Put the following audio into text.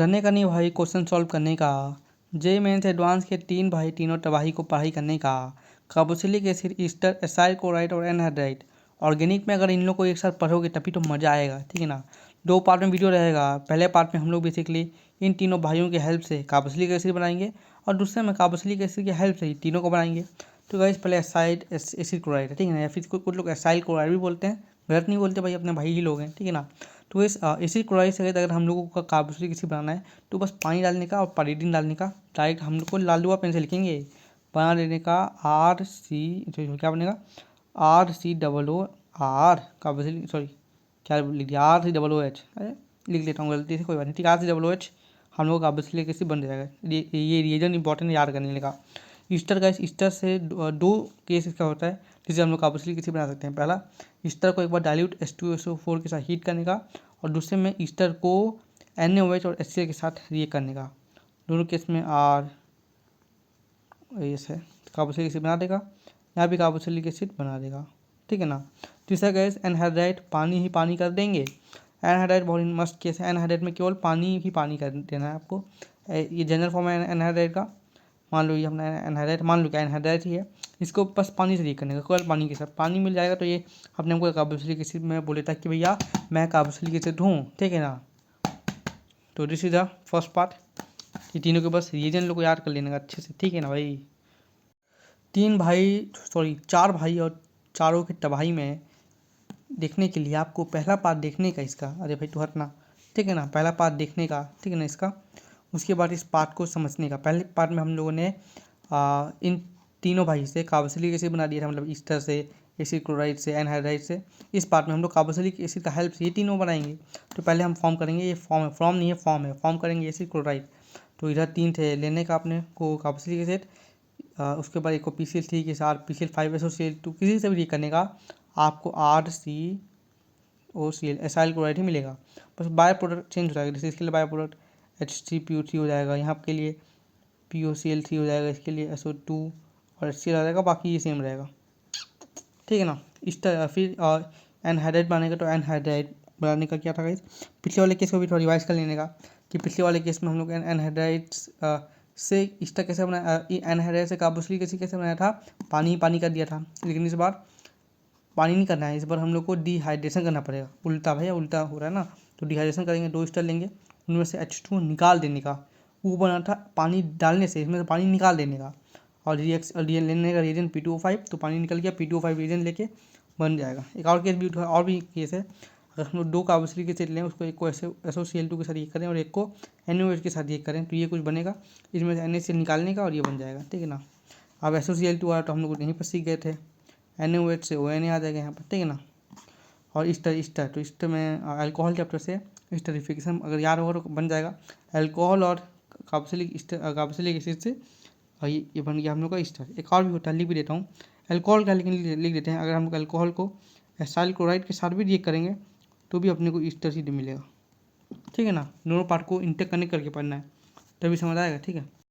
डरने का नहीं भाई क्वेश्चन सॉल्व करने का। जे मेंस एडवांस के तीनों तबाही को पढ़ाई करने का। Carboxylic acid, Easter, acyl chloride और एनहाइड्राइड। ऑर्गेनिक में अगर इन लोग को एक साथ पढ़ोगे तभी तो मज़ा आएगा, ठीक है ना। 2 पार्ट में वीडियो रहेगा। पहले पार्ट में हम लोग बेसिकली इन तीनों भाइयों की हेल्प से कार्बोक्सिलिक एसिड बनाएंगे और दूसरे में कार्बोक्सिलिक एसिड की हेल्प से ही तीनों को बनाएंगे। तो गाइस पहले एसिड क्लोराइड है, ठीक है ना, या फिर कुछ लोग एसाइल क्लोराइड भी बोलते हैं, गलत नहीं बोलते भाई, अपने भाई ही लोग हैं, ठीक है ना। तो इस एसिड क्लोराइड से अगर हम लोगों का कार्बोक्सिलिक एसिड बनाना है तो बस पानी डालने का और पाइरीडीन डालने का। डायरेक्ट हम लोग को लाल दुआ पेन से लिखेंगे, बना देने का आर सी, क्या बनेगा, RCOO आर कार्बोक्सिलिक, सॉरी क्या लिख दिया, RCOOH, अरे लिख लेता हूँ गलती से, कोई बात नहीं, ठीक है, RCOOH हम लोग कार्बोक्सिलिक एसिड बन जाएगा। ये रिएजन इंपॉर्टेंट याद करने का। ईस्टर का, ईस्टर से दो केस इसका होता है जिससे हम लोग कार्बोक्सिलिक एसिड बना सकते हैं। पहला, ईस्टर को एक बार डाइल्यूट H2SO4 के साथ हीट करने का, और दूसरे में ईस्टर को NaOH और HCl के साथ रिएक्ट करने का। दोनों केस में आर एस है, कार्बोक्सिलिक एसिड बना देगा, यहाँ भी कार्बोक्सिलिक एसिड बना देगा, ठीक है ना। तीसरा गैस एनहाइड्राइड, पानी ही पानी कर देंगे। एनहाइड्राइड बहुत मस्त केस है, एनहाइड्राइड में केवल पानी ही पानी कर देना है आपको। ये जनरल फॉर्म है एनहाइड्राइड का। मान लो ये अपना एनहाइड्राइड, मान लो क्या एनहाइड्राइड ही है, इसको बस पानी से रिएक्ट करने का, केवल पानी के साथ। पानी मिल जाएगा तो ये अपने हमको कार्बोक्सिलिक एसिड में बोले था कि भैया मैं कार्बोक्सिलिक एसिड हूँ, ठीक है ना। तो this is the first part. ये तीनों के बस रिएजन लोग को याद कर लेने का अच्छे से, ठीक है ना भाई। 4 भाई और चारों की तबाही में देखने के लिए आपको पहला पार्ट देखने का इसका, अरे भाई तू हटना, ठीक है ना, पहला पार्ट देखने का, ठीक है ना इसका। उसके बाद इस पार्ट को समझने का। पहले पार्ट में हम लोगों ने इन तीनों भाई से कार्बोक्सिलिक एसिड बना दिया था, मतलब ईस्टर से, एसिड क्लोराइड से, एनहाइड्राइड से। इस पार्ट में हम लोग कार्बोक्सिलिक एसिड का हेल्प से ये तीनों बनाएंगे। तो पहले हम फॉर्म करेंगे, ये फॉर्म है, फॉर्म नहीं है फॉर्म है, फॉर्म करेंगे एसिड क्लोराइड। तो इधर 3 थे लेने का अपने को कार्बोक्सिलिक एसिड, उसके बाद एक को PCl3 के साथ PCl5SOCl2 किसी से भी रिएक्ट करने का आपको RCOCl एसाइल क्लोराइड ही मिलेगा। बस बायो प्रोडक्ट चेंज हो जाएगा, जैसे इसके लिए बायो प्रोडक्ट H3PO3 हो जाएगा, यहाँ के लिए POCl3 हो जाएगा, इसके लिए SO2 और HCl आ जाएगा, बाकी ये सेम रहेगा, ठीक है ना। इस तरह फिर एनहाइड्राइड बनाएगा। तो एनहाइड्राइड बनाने का क्या था गाइस, पिछले वाले केस को भी थोड़ा रिवाइज कर लेने का कि पिछले वाले केस में हम लोग एनहाइड्राइड से ईस्टर कैसे बनाया, एनहाइड्राइड से कार्बोक्सिलिक एसिड कैसे बनाया था, पानी पानी कर दिया था। लेकिन इस बार पानी नहीं करना है, इस बार हम लोग को डिहाइड्रेशन करना पड़ेगा। उल्टा भैया उल्टा हो रहा है ना। तो डिहाइड्रेशन करेंगे, 2 ईस्टर लेंगे, उनमें से H2 निकाल देने का। वो बना था पानी डालने से, इसमें से पानी निकाल देने का, और लेने का रिएजेंट P2O5, तो पानी निकल गया, P2O5 रिएजेंट लेके बन जाएगा। एक और केस भी और भी केस है, अगर हम लोग 2 कार्बोक्सिलिक एसिड लें, उसको एक को SOCl2 के साथ रिएक्ट करें और एक को NaOH के साथ रिएक्ट करें, तो ये कुछ बनेगा, इसमें से NaCl निकालने का और ये बन जाएगा, ठीक है ना। अब SOCl2 आया तो हम लोग यहीं पर सीख गए थे, NaOH से ONA आ जाएगा यहाँ पर, ठीक है ना। और ईस्टर तो ईस्टर में अल्कोहल चैप्टर से स्टरीफिकेशन अगर याद होगा तो बन जाएगा, अल्कोहल और कार्बोक्सिलिक एसिड से ये बन गया हम लोग का ईस्टर। एक और भी होता है, लिख भी देता हूँ अल्कोहल का, लेकिन लिख देते हैं, अगर हम लोग अल्कोहल को एसाइल क्लोराइड के साथ भी रिएक्ट करेंगे तो भी अपने को ईस्टर ही मिलेगा, ठीक है ना। दोनों पार्ट को इंटर कनेक्ट करके पढ़ना है, तभी समझ आएगा, ठीक है।